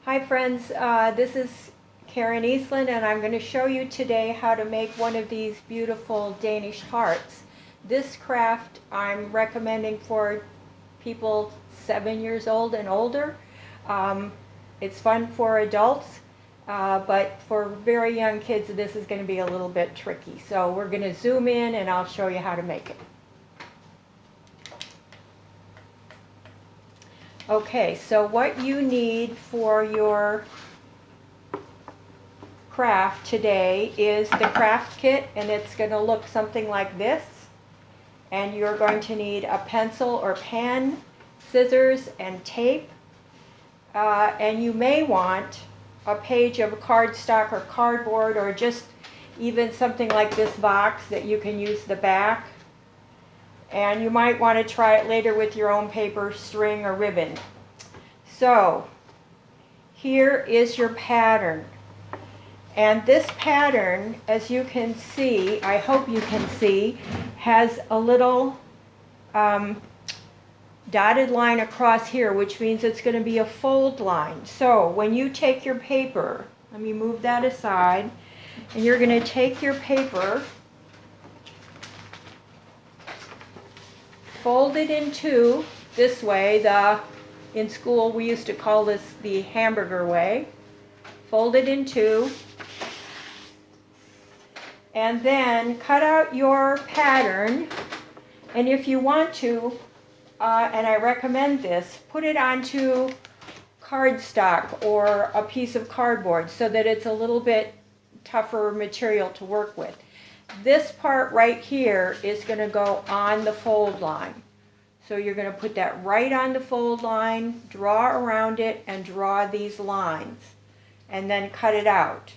Hi friends, this is Karen Eastland and I'm going to show you today how to make one of these beautiful Danish hearts. This craft I'm recommending for people 7 years old and older. It's fun for adults, but for very young kids this is going to be a little bit tricky. So we're going to zoom in and I'll show you how to make it. Okay, so what you need for your craft today is the craft kit, and it's going to look something like this. And you're going to need a pencil or pen, scissors, and tape. And you may want a page of cardstock or cardboard, or just even something like this box that you can use the back. And you might want to try it later with your own paper, string, or ribbon. So here is your pattern. And this pattern, as you can see, I hope you can see, has a little dotted line across here, which means it's going to be a fold line. So when you take your paper, let me move that aside, and you're going to take your paper, fold it in two this way. In school we used to call this the hamburger way. Fold it in two, and then cut out your pattern. And if you want to, and I recommend this, put it onto cardstock or a piece of cardboard so that it's a little bit tougher material to work with. This part right here is going to go on the fold line. So you're going to put that right on the fold line, draw around it, and draw these lines, and then cut it out.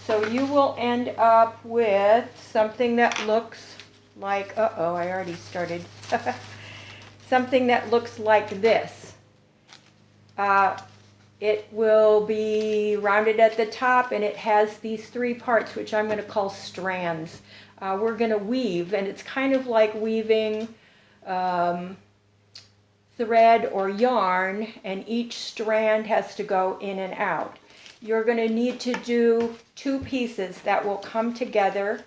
So you will end up with something that looks like, I already started. Something that looks like this. It will be rounded at the top, and it has these three parts, which I'm going to call strands. We're going to weave, and it's kind of like weaving thread or yarn, and each strand has to go in and out. You're going to need to do two pieces that will come together,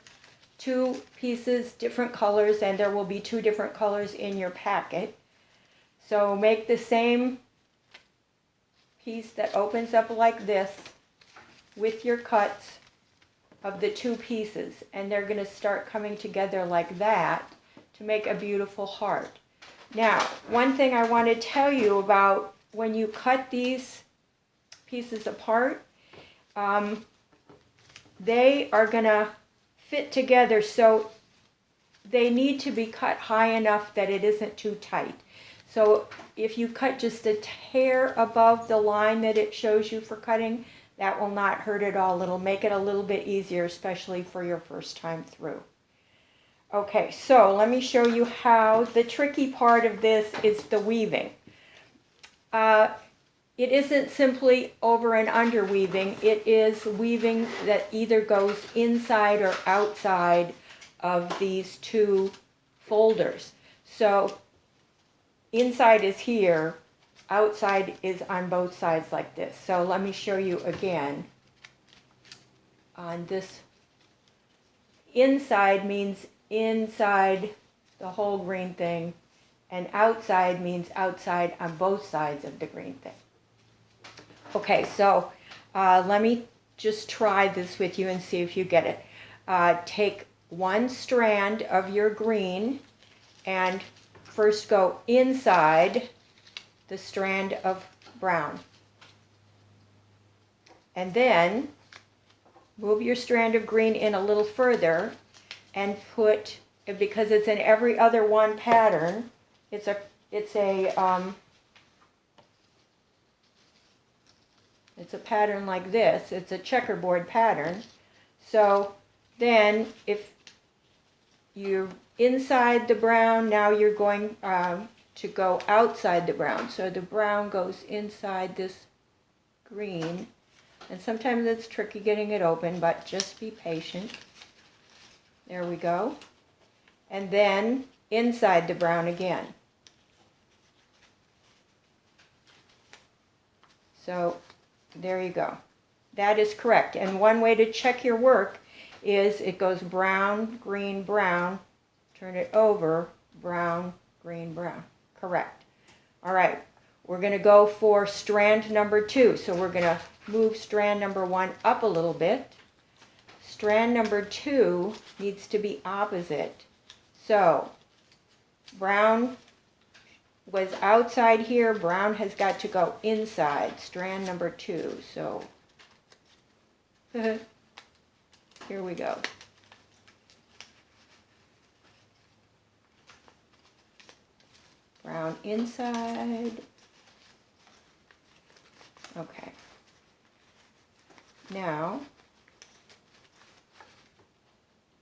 two pieces, different colors, and there will be two different colors in your packet. So make the same piece that opens up like this with your cuts of the two pieces, and they're going to start coming together like that to make a beautiful heart. Now, one thing I want to tell you about when you cut these pieces apart, they are going to fit together, so they need to be cut high enough that it isn't too tight. So if you cut just a hair above the line that it shows you for cutting, that will not hurt at all. It'll make it a little bit easier, especially for your first time through. Okay, so let me show you how. The tricky part of this is the weaving. It isn't simply over and under weaving. It is weaving that either goes inside or outside of these two folders. So inside is here, outside is on both sides like this. So let me show you again. On this, inside means inside the whole green thing, and outside means outside on both sides of the green thing. Okay, so let me just try this with you and see if you get it. Take one strand of your green and first go inside the strand of brown. And then move your strand of green in a little further and put, because it's in every other one pattern, it's a pattern like this. It's a checkerboard pattern. So then if you're inside the brown, now you're going to go outside the brown. So the brown goes inside this green. And sometimes it's tricky getting it open, but just be patient. There we go. And then inside the brown again. So There you go. That is correct. And one way to check your work is it goes brown, green, brown. Turn it over, brown, green, brown. Correct. All right. We're going to go for strand number 2. So we're going to move strand number 1 up a little bit. Strand number 2 needs to be opposite. So brown was outside here. Brown has got to go inside. Strand number 2. So here we go. Brown inside. Okay. Now,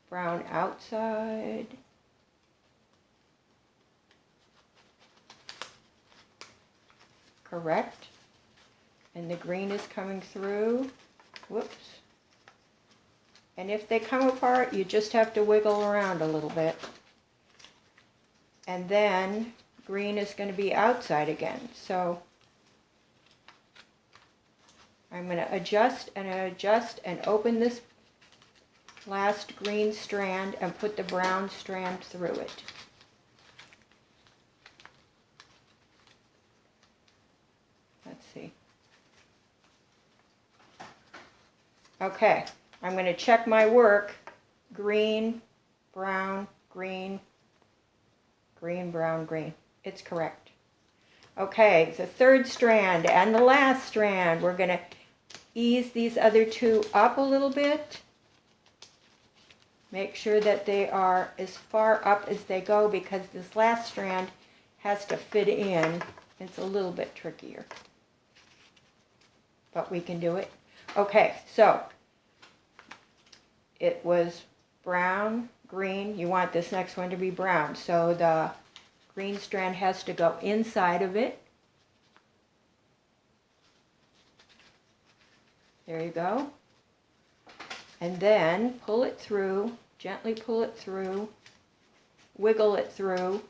brown outside. Correct. And the green is coming through. Whoops. And if they come apart, you just have to wiggle around a little bit. And then green is going to be outside again. So I'm going to adjust and open this last green strand and put the brown strand through it. Let's see. Okay, I'm going to check my work. Green, brown, green, green, brown, green. It's correct. Okay, the third strand and the last strand, we're going to ease these other 2 up a little bit. Make sure that they are as far up as they go because this last strand has to fit in. It's a little bit trickier, but we can do it. Okay, so it was brown, green. You want this next one to be brown. So the green strand has to go inside of it. There you go. And then pull it through, gently pull it through, wiggle it through.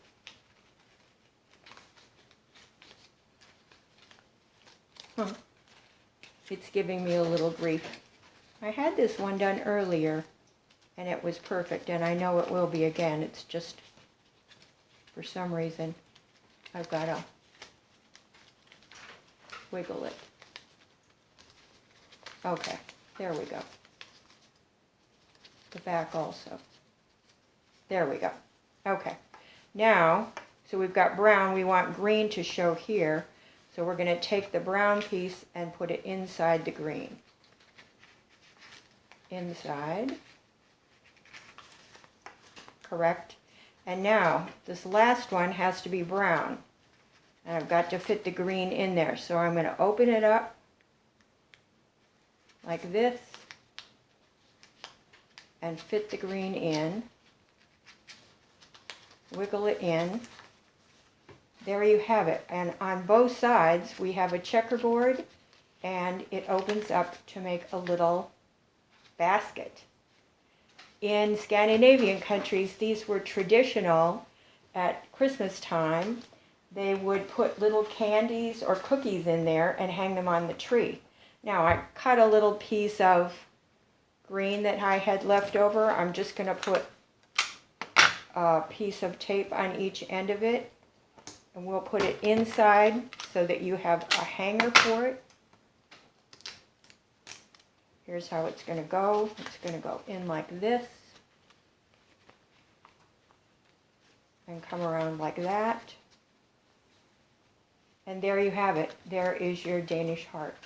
It's giving me a little grief. I had this one done earlier and it was perfect, and I know it will be again. It's just for some reason I've got to wiggle it. Okay, there we go. The back also. There we go. Okay, now, so we've got brown, we want green to show here. So we're going to take the brown piece and put it inside the green. Inside. Correct. And now, this last one has to be brown. And I've got to fit the green in there. So I'm going to open it up like this and fit the green in. Wiggle it in. There you have it. And on both sides, we have a checkerboard, and it opens up to make a little basket. In Scandinavian countries, these were traditional at Christmas time. They would put little candies or cookies in there and hang them on the tree. Now, I cut a little piece of green that I had left over. I'm just going to put a piece of tape on each end of it. And we'll put it inside so that you have a hanger for it. Here's how it's going to go. It's going to go in like this. And come around like that. And there you have it. There is your Danish heart.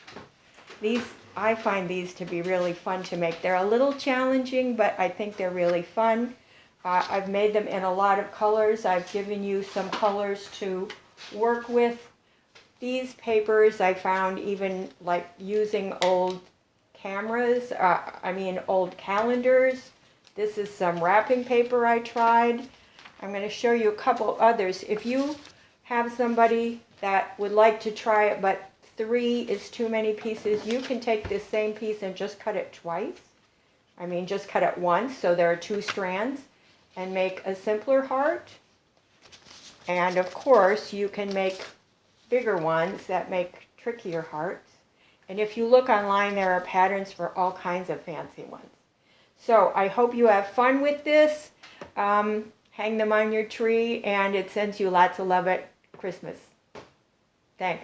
I find these to be really fun to make. They're a little challenging, but I think they're really fun. I've made them in a lot of colors. I've given you some colors to work with. These papers I found even like using old cameras, old calendars. This is some wrapping paper I tried. I'm going to show you a couple others. If you have somebody that would like to try it, but 3 is too many pieces, you can take this same piece and just cut it twice. Just cut it once, so there are 2 strands, and make a simpler heart. And of course, you can make bigger ones that make trickier hearts. And if you look online, there are patterns for all kinds of fancy ones. So I hope you have fun with this. Hang them on your tree, and it sends you lots of love at Christmas.